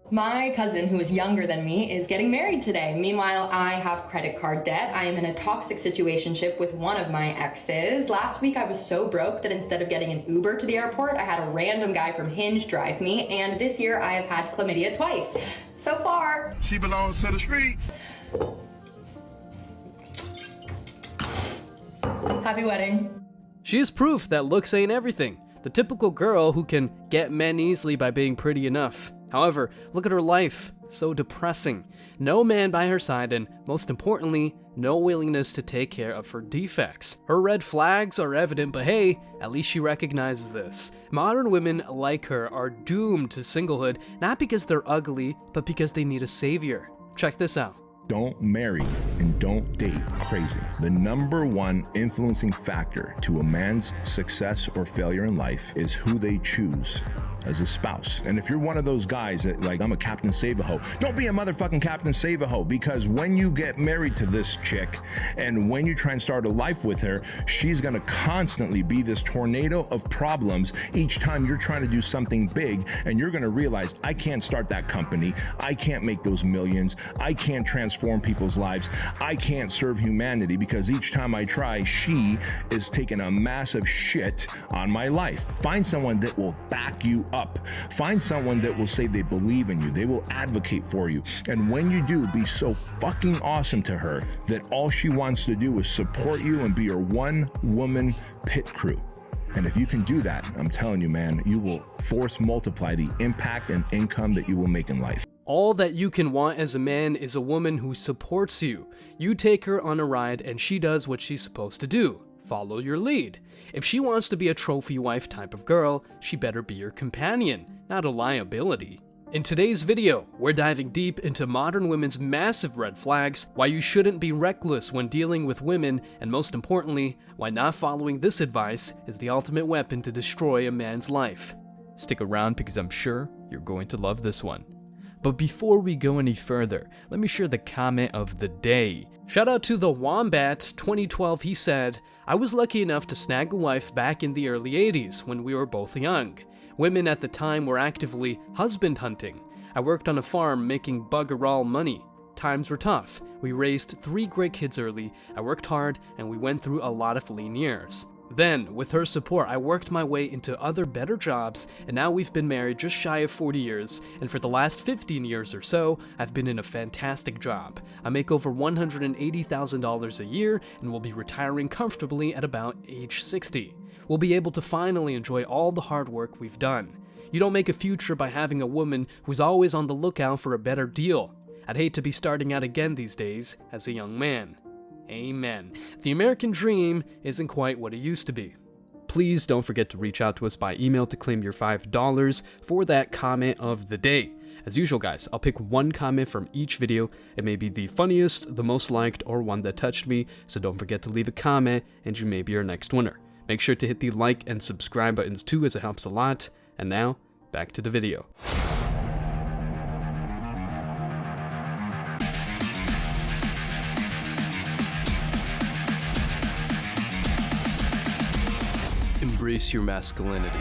My cousin, who is younger than me, is getting married today. Meanwhile, I have credit card debt. I am in a toxic situationship with one of my exes. Last week, I was so broke that instead of getting an Uber to the airport, I had a random guy from Hinge drive me. And this year, I have had chlamydia twice. So far, she belongs to the streets. Happy wedding. She is proof that looks ain't everything. The typical girl who can get men easily by being pretty enough. However, look at her life. So depressing. No man by her side and, most importantly, no willingness to take care of her defects. Her red flags are evident, but hey, at least she recognizes this. Modern women like her are doomed to singlehood, not because they're ugly, but because they need a savior. Check this out. Don't marry and don't date crazy. The number one influencing factor to a man's success or failure in life is who they choose as a spouse. And if you're one of those guys that like, I'm a Captain Save-A-Ho, don't be a motherfucking Captain Save-A-Ho, because when you get married to this chick and when you try and start a life with her, she's gonna constantly be this tornado of problems each time you're trying to do something big, and you're gonna realize, I can't start that company, I can't make those millions, I can't transform people's lives, I can't serve humanity, because each time I try, she is taking a massive shit on my life. Find someone that will back you up. Find someone that will say they believe in you. They will advocate for you. And when you do, be so fucking awesome to her that all she wants to do is support you and be your one-woman pit crew. And if you can do that, I'm telling you, man, you will force multiply the impact and income that you will make in life. All that you can want as a man is a woman who supports you. You take her on a ride and she does what she's supposed to do. Follow your lead. If she wants to be a trophy wife type of girl, she better be your companion, not a liability. In today's video, we're diving deep into modern women's massive red flags, why you shouldn't be reckless when dealing with women, and most importantly, why not following this advice is the ultimate weapon to destroy a man's life. Stick around because I'm sure you're going to love this one. But before we go any further, let me share the comment of the day. Shout out to the Wombat 2012. He said, I was lucky enough to snag a wife back in the early 80s when we were both young. Women at the time were actively husband hunting. I worked on a farm making bugger all money. Times were tough. We raised 3 great kids early. I worked hard and we went through a lot of lean years. Then, with her support, I worked my way into other better jobs, and now we've been married just shy of 40 years, and for the last 15 years or so, I've been in a fantastic job. I make over $180,000 a year, and will be retiring comfortably at about age 60. We'll be able to finally enjoy all the hard work we've done. You don't make a future by having a woman who's always on the lookout for a better deal. I'd hate to be starting out again these days as a young man. Amen. The American dream isn't quite what it used to be. Please don't forget to reach out to us by email to claim your $5 for that comment of the day. As usual, guys, I'll pick one comment from each video. It may be the funniest, the most liked, or one that touched me, so don't forget to leave a comment and you may be our next winner. Make sure to hit the like and subscribe buttons too, as it helps a lot. And now, back to the video. Embrace your masculinity.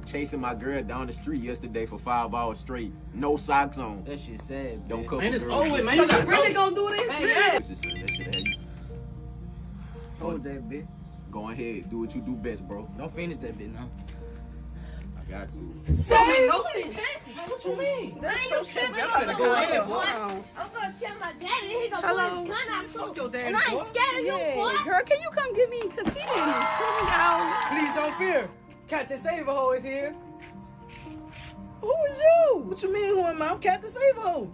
Chasing my girl down the street yesterday for 5 hours straight. No socks on. That shit sad. Don't cover Man, it's girls. over, man. So You you really gonna do this? Man, Really? yeah. That shit had you. Hold that bitch. Go ahead, do what you do best, bro. Don't finish that bitch now. I got to. Don't make no sense. What you mean? That's so shit. Y'all better go in there, boy. I'm gonna tell my daddy he gonna Hello? put his gun out. Fuck your daddy, And I ain't boy. scared of you, boy. Yeah, girl, can you come get me? Cause he didn't put me out. Please don't fear. Captain Save-A-Ho is here. Who is you? What you mean, who am I? I'm Captain Save-A-Ho.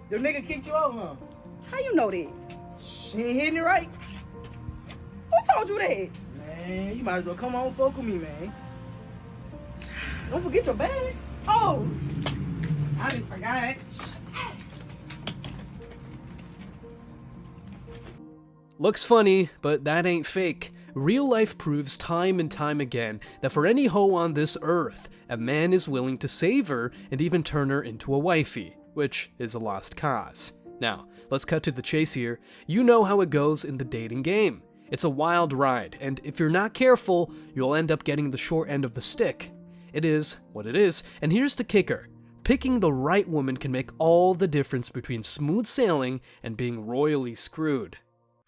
The nigga kicked you out, huh? How you know that? She ain't hitting it right. Who told you that? Man, you might as well come on fuck with me, man. Don't forget your bags. Oh, I didn't forget. Looks funny, but that ain't fake. Real life proves time and time again that for any hoe on this earth, a man is willing to save her and even turn her into a wifey, which is a lost cause. Now, let's cut to the chase here. You know how it goes in the dating game. It's a wild ride, and if you're not careful, you'll end up getting the short end of the stick. It is what it is, and here's the kicker. Picking the right woman can make all the difference between smooth sailing and being royally screwed.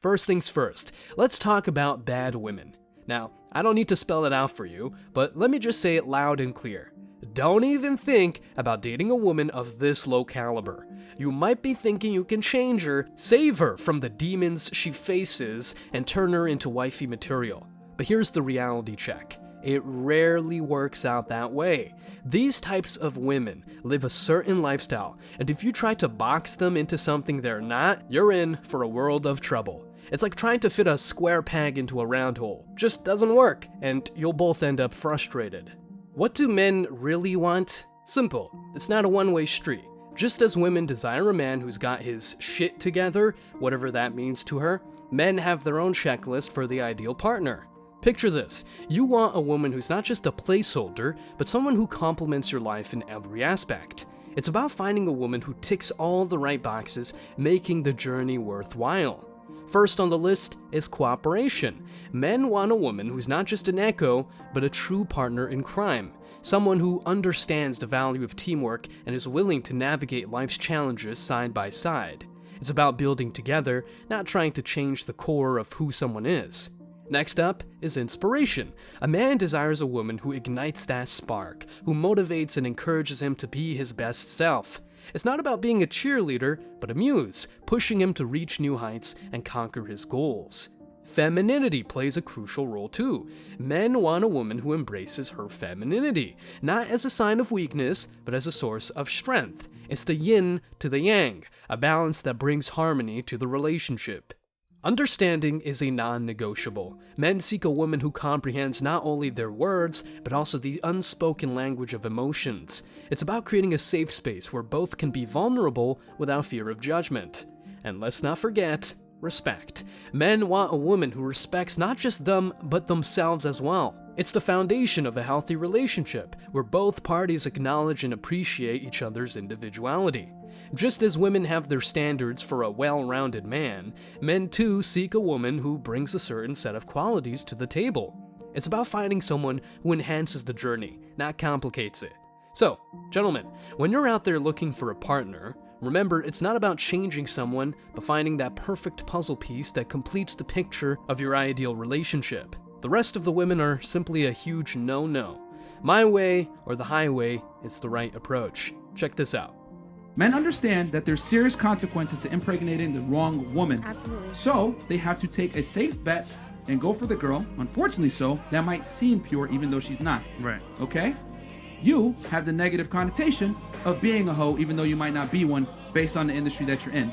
First things first, let's talk about bad women. Now, I don't need to spell it out for you, but let me just say it loud and clear. Don't even think about dating a woman of this low caliber. You might be thinking you can change her, save her from the demons she faces, and turn her into wifey material. But here's the reality check. It rarely works out that way. These types of women live a certain lifestyle, and if you try to box them into something they're not, you're in for a world of trouble. It's like trying to fit a square peg into a round hole. Just doesn't work, and you'll both end up frustrated. What do men really want? Simple. It's not a one-way street. Just as women desire a man who's got his shit together, whatever that means to her, men have their own checklist for the ideal partner. Picture this. You want a woman who's not just a placeholder, but someone who complements your life in every aspect. It's about finding a woman who ticks all the right boxes, making the journey worthwhile. First on the list is cooperation. Men want a woman who's not just an echo, but a true partner in crime. Someone who understands the value of teamwork and is willing to navigate life's challenges side by side. It's about building together, not trying to change the core of who someone is. Next up is inspiration. A man desires a woman who ignites that spark, who motivates and encourages him to be his best self. It's not about being a cheerleader, but a muse, pushing him to reach new heights and conquer his goals. Femininity plays a crucial role too. Men want a woman who embraces her femininity, not as a sign of weakness, but as a source of strength. It's the yin to the yang, a balance that brings harmony to the relationship. Understanding is a non-negotiable. Men seek a woman who comprehends not only their words, but also the unspoken language of emotions. It's about creating a safe space where both can be vulnerable without fear of judgment. And let's not forget, respect. Men want a woman who respects not just them, but themselves as well. It's the foundation of a healthy relationship, where both parties acknowledge and appreciate each other's individuality. Just as women have their standards for a well-rounded man, men too seek a woman who brings a certain set of qualities to the table. It's about finding someone who enhances the journey, not complicates it. So, gentlemen, when you're out there looking for a partner, remember it's not about changing someone, but finding that perfect puzzle piece that completes the picture of your ideal relationship. The rest of the women are simply a huge no-no. My way or the highway is the right approach. Check this out. Men understand that there's serious consequences to impregnating the wrong woman. Absolutely. So they have to take a safe bet and go for the girl, unfortunately so, that might seem pure even though she's not. Right. Okay? You have the negative connotation of being a hoe even though you might not be one based on the industry that you're in.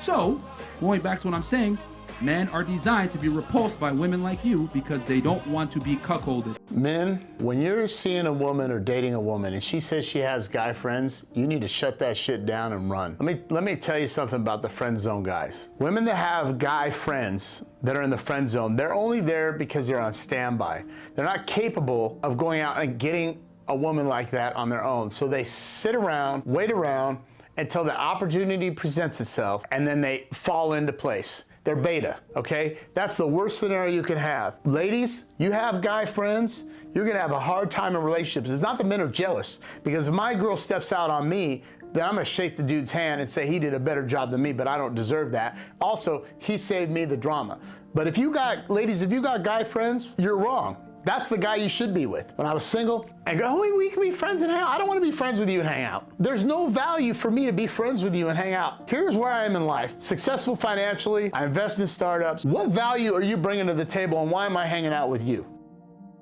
So, going back to what I'm saying, men are designed to be repulsed by women like you because they don't want to be cuckolded. Men, when you're seeing a woman or dating a woman and she says she has guy friends, you need to shut that shit down and run. Let me tell you something about the friend zone guys. Women that have guy friends that are in the friend zone, they're only there because they're on standby. They're not capable of going out and getting a woman like that on their own. So they sit around, wait around until the opportunity presents itself, and then they fall into place. They're beta, okay? That's the worst scenario you can have. Ladies, you have guy friends, you're gonna have a hard time in relationships. It's not the men are jealous, because if my girl steps out on me, then I'm gonna shake the dude's hand and say he did a better job than me, but I don't deserve that. Also, he saved me the drama. But if you got, ladies, if you got guy friends, you're wrong. That's the guy you should be with. When I was single, I go, oh, we can be friends and hang out. I don't want to be friends with you and hang out. There's no value for me to be friends with you and hang out. Here's where I am in life. Successful financially, I invest in startups. What value are you bringing to the table and why am I hanging out with you?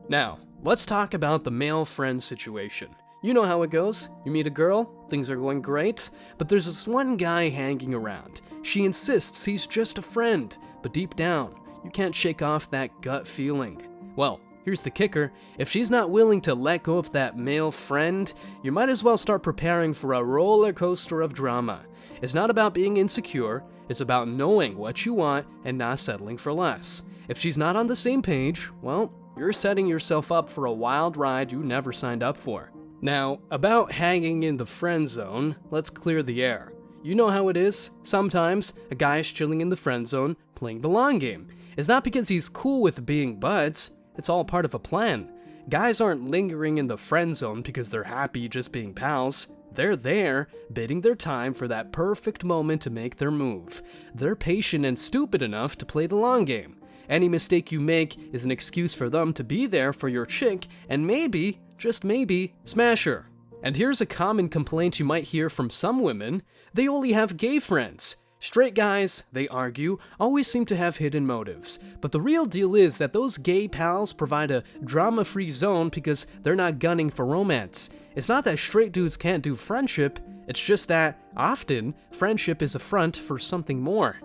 Now, let's talk about the male friend situation. You know how it goes. You meet a girl, things are going great, but there's this one guy hanging around. She insists he's just a friend, but deep down, you can't shake off that gut feeling. Well, here's the kicker. If she's not willing to let go of that male friend, you might as well start preparing for a roller coaster of drama. It's not about being insecure, it's about knowing what you want and not settling for less. If she's not on the same page, well, you're setting yourself up for a wild ride you never signed up for. Now, about hanging in the friend zone, let's clear the air. You know how it is. Sometimes, a guy is chilling in the friend zone, playing the long game. It's not because he's cool with being buds, it's all part of a plan. Guys aren't lingering in the friend zone because they're happy just being pals. They're there, bidding their time for that perfect moment to make their move. They're patient and stupid enough to play the long game. Any mistake you make is an excuse for them to be there for your chick and maybe, just maybe, smash her. And here's a common complaint you might hear from some women: they only have gay friends. Straight guys, they argue, always seem to have hidden motives. But the real deal is that those gay pals provide a drama-free zone because they're not gunning for romance. It's not that straight dudes can't do friendship, it's just that, often, friendship is a front for something more.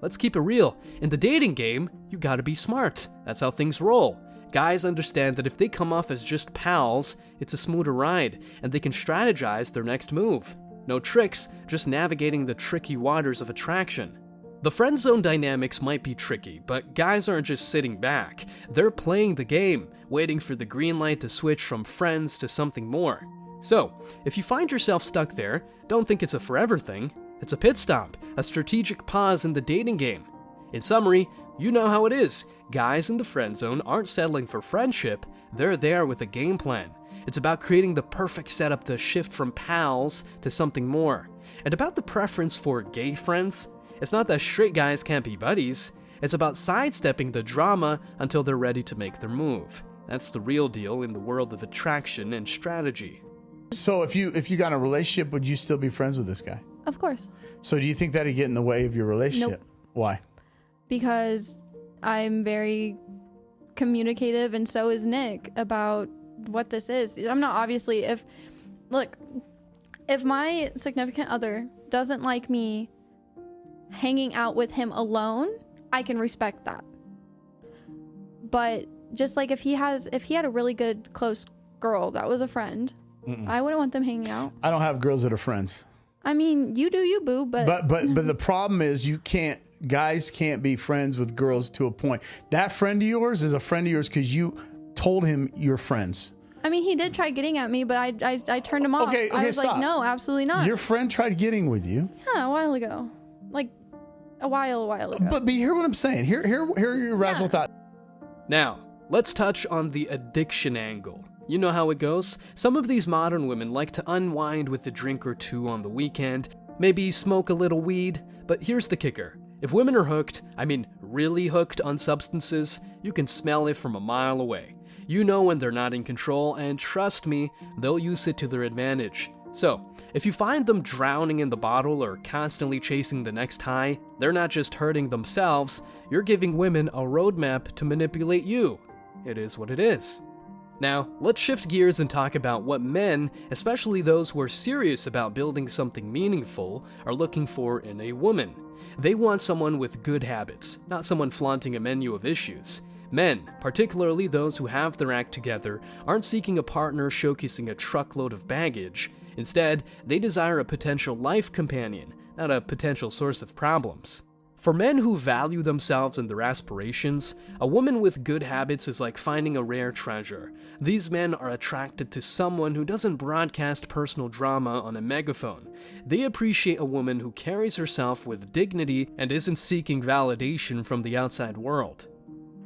Let's keep it real. In the dating game, you gotta be smart. That's how things roll. Guys understand that if they come off as just pals, it's a smoother ride, and they can strategize their next move. No tricks, just navigating the tricky waters of attraction. The friend zone dynamics might be tricky, but guys aren't just sitting back. They're playing the game, waiting for the green light to switch from friends to something more. So, if you find yourself stuck there, don't think it's a forever thing. It's a pit stop, a strategic pause in the dating game. In summary, you know how it is. Guys in the friend zone aren't settling for friendship, they're there with a game plan. It's about creating the perfect setup to shift from pals to something more. And about the preference for gay friends, it's not that straight guys can't be buddies, it's about sidestepping the drama until they're ready to make their move. That's the real deal in the world of attraction and strategy. So if you got in a relationship, would you still be friends with this guy? Of course. So do you think that'd get in the way of your relationship? Nope. Why? Because I'm very communicative and so is Nick about what this is. I'm not obviously, if my significant other doesn't like me hanging out with him alone, I can respect that. But just like if he had a really good close girl that was a friend, I wouldn't want them hanging out. I don't have girls that are friends. I mean, you do you, boo, but the problem is guys can't be friends with girls to a point. That friend of yours is a friend of yours because you told him you're friends. I mean, he did try getting at me, but I turned him off. Okay, I was stop. like, no, absolutely not. Your friend tried getting with you. Yeah, a while ago. Like, a while ago. But hear what I'm saying. Here are your rational thoughts. Now, let's touch on the addiction angle. You know how it goes? Some of these modern women like to unwind with a drink or two on the weekend, maybe smoke a little weed, but here's the kicker. If women are hooked, I mean really hooked on substances, you can smell it from a mile away. You know when they're not in control, and trust me, they'll use it to their advantage. So, if you find them drowning in the bottle or constantly chasing the next high, they're not just hurting themselves, you're giving women a roadmap to manipulate you. It is what it is. Now, let's shift gears and talk about what men, especially those who are serious about building something meaningful, are looking for in a woman. They want someone with good habits, not someone flaunting a menu of issues. Men, particularly those who have their act together, aren't seeking a partner showcasing a truckload of baggage. Instead, they desire a potential life companion, not a potential source of problems. For men who value themselves and their aspirations, a woman with good habits is like finding a rare treasure. These men are attracted to someone who doesn't broadcast personal drama on a megaphone. They appreciate a woman who carries herself with dignity and isn't seeking validation from the outside world.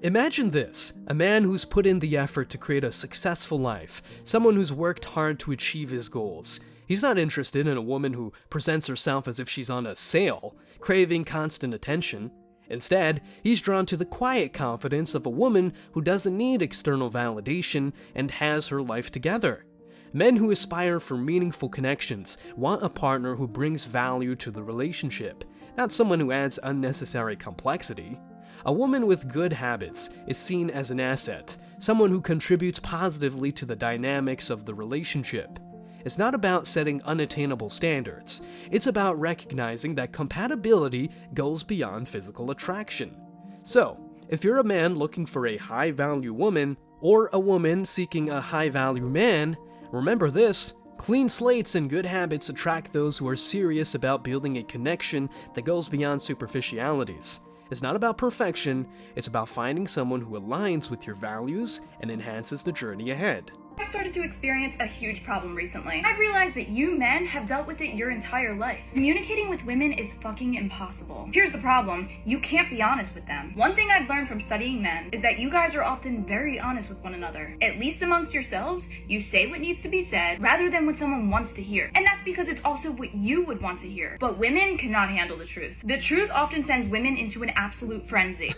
Imagine this, a man who's put in the effort to create a successful life, someone who's worked hard to achieve his goals. He's not interested in a woman who presents herself as if she's on a sale, craving constant attention. Instead, he's drawn to the quiet confidence of a woman who doesn't need external validation and has her life together. Men who aspire for meaningful connections want a partner who brings value to the relationship, not someone who adds unnecessary complexity. A woman with good habits is seen as an asset, someone who contributes positively to the dynamics of the relationship. It's not about setting unattainable standards. It's about recognizing that compatibility goes beyond physical attraction. So, if you're a man looking for a high-value woman, or a woman seeking a high-value man, remember this: clean slates and good habits attract those who are serious about building a connection that goes beyond superficialities. It's not about perfection, it's about finding someone who aligns with your values and enhances the journey ahead. I started to experience a huge problem recently. I've realized that you men have dealt with it your entire life. Communicating with women is fucking impossible. Here's the problem, you can't be honest with them. One thing I've learned from studying men is that you guys are often very honest with one another. At least amongst yourselves, you say what needs to be said rather than what someone wants to hear. And that's because it's also what you would want to hear. But women cannot handle the truth. The truth often sends women into an absolute frenzy.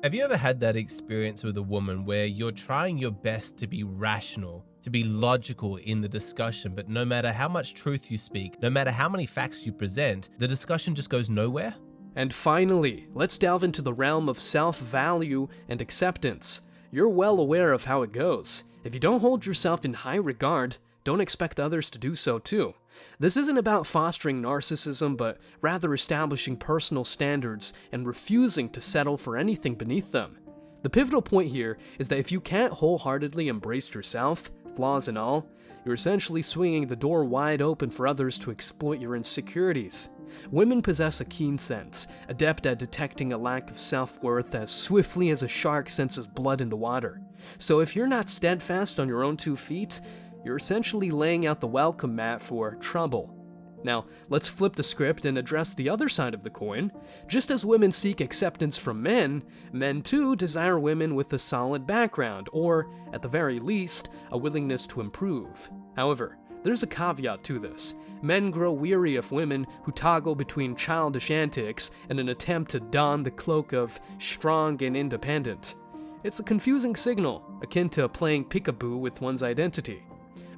Have you ever had that experience with a woman where you're trying your best to be rational, to be logical in the discussion, but no matter how much truth you speak, no matter how many facts you present, the discussion just goes nowhere? And finally, let's delve into the realm of self-value and acceptance. You're well aware of how it goes. If you don't hold yourself in high regard, don't expect others to do so too. This isn't about fostering narcissism, but rather establishing personal standards and refusing to settle for anything beneath them. The pivotal point here is that if you can't wholeheartedly embrace yourself, flaws and all, you're essentially swinging the door wide open for others to exploit your insecurities. Women possess a keen sense, adept at detecting a lack of self-worth as swiftly as a shark senses blood in the water. So if you're not steadfast on your own 2 feet, you're essentially laying out the welcome mat for trouble. Now, let's flip the script and address the other side of the coin. Just as women seek acceptance from men, men too desire women with a solid background, or, at the very least, a willingness to improve. However, there's a caveat to this. Men grow weary of women who toggle between childish antics and an attempt to don the cloak of strong and independent. It's a confusing signal, akin to playing peekaboo with one's identity.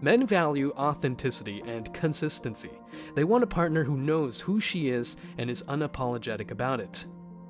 Men value authenticity and consistency. They want a partner who knows who she is and is unapologetic about it.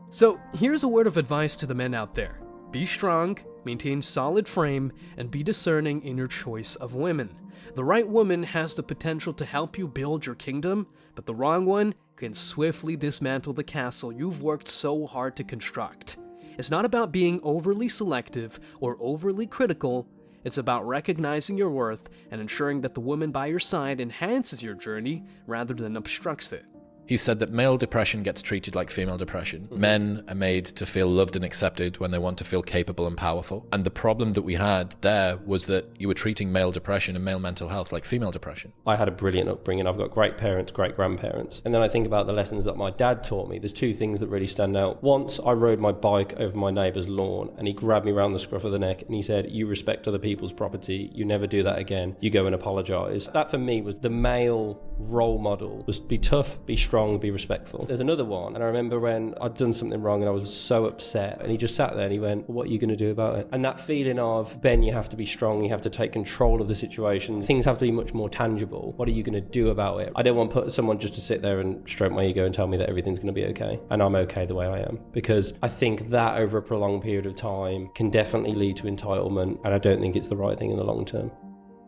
So here's a word of advice to the men out there. Be strong, maintain solid frame, and be discerning in your choice of women. The right woman has the potential to help you build your kingdom, but the wrong one can swiftly dismantle the castle you've worked so hard to construct. It's not about being overly selective or overly critical. It's about recognizing your worth and ensuring that the woman by your side enhances your journey rather than obstructs it. He said that male depression gets treated like female depression. Men are made to feel loved and accepted when they want to feel capable and powerful. And the problem that we had there was that you were treating male depression and male mental health like female depression. I had a brilliant upbringing. I've got great parents, great grandparents. And then I think about the lessons that my dad taught me. There's 2 things that really stand out. Once I rode my bike over my neighbour's lawn and he grabbed me around the scruff of the neck and he said, "You respect other people's property. You never do that again. You go and apologise." That for me was the male role model. Was be tough, be strong, be respectful. There's another one, and I remember when I'd done something wrong and I was so upset, and he just sat there and he went, "What are you going to do about it?" And that feeling of, Ben, you have to be strong, you have to take control of the situation, things have to be much more tangible. What are you going to do about it? I don't want someone just to sit there and stroke my ego and tell me that everything's going to be okay, and I'm okay the way I am, because I think that over a prolonged period of time can definitely lead to entitlement, and I don't think it's the right thing in the long term.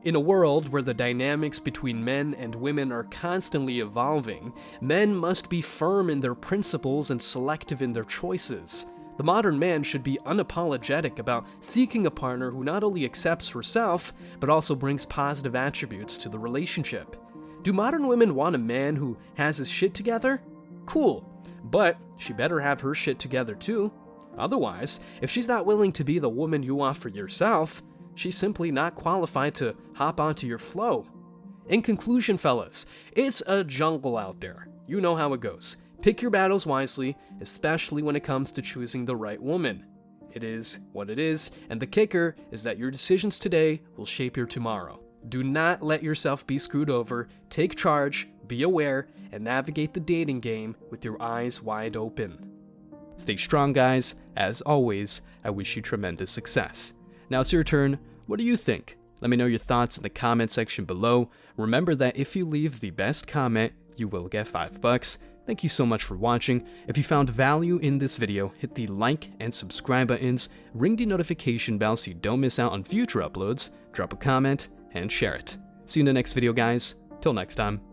In a world where the dynamics between men and women are constantly evolving, men must be firm in their principles and selective in their choices. The modern man should be unapologetic about seeking a partner who not only accepts herself, but also brings positive attributes to the relationship. Do modern women want a man who has his shit together? Cool, but she better have her shit together too. Otherwise, if she's not willing to be the woman you want for yourself, she's simply not qualified to hop onto your flow. In conclusion, fellas, it's a jungle out there. You know how it goes. Pick your battles wisely, especially when it comes to choosing the right woman. It is what it is, and the kicker is that your decisions today will shape your tomorrow. Do not let yourself be screwed over. Take charge, be aware, and navigate the dating game with your eyes wide open. Stay strong, guys. As always, I wish you tremendous success. Now it's your turn. What do you think? Let me know your thoughts in the comment section below. Remember that if you leave the best comment, you will get $5. Thank you so much for watching. If you found value in this video, hit the like and subscribe buttons, ring the notification bell so you don't miss out on future uploads, drop a comment, and share it. See you in the next video, guys. Till next time.